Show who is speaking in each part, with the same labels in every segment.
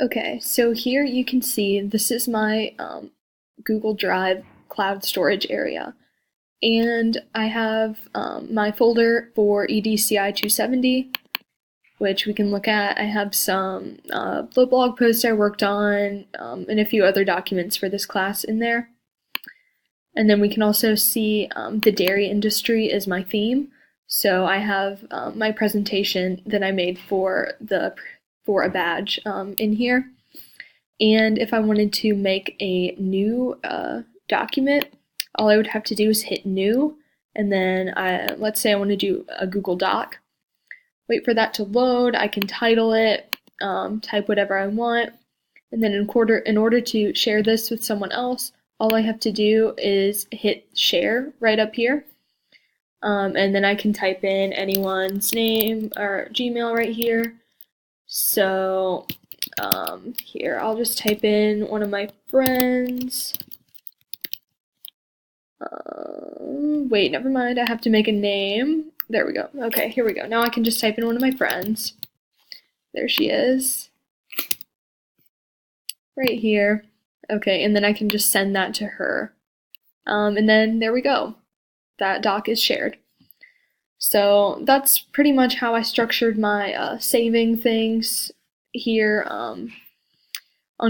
Speaker 1: Okay, so here you can see this is my Google Drive cloud storage area. And I have my folder for EDCI 270, which we can look at. I have some the blog posts I worked on and a few other documents for this class in there. And then we can also see the dairy industry is my theme. So I have my presentation that I made for a badge in here. And if I wanted to make a new document, all I would have to do is hit new, and then let's say I want to do a Google Doc. Wait for that to load. I can title it, type whatever I want, and then in order to share this with someone else, all I have to do is hit share right up here. And then I can type in anyone's name or Gmail right here. So here, I'll just type in one of my friends. Wait, never mind. I have to make a name. There we go. Okay, here we go. Now I can just type in one of my friends. There she is. Right here. Okay, and then I can just send that to her. And then there we go. That doc is shared. So that's pretty much how I structured my saving things here on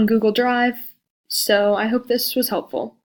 Speaker 1: Google Drive. So I hope this was helpful.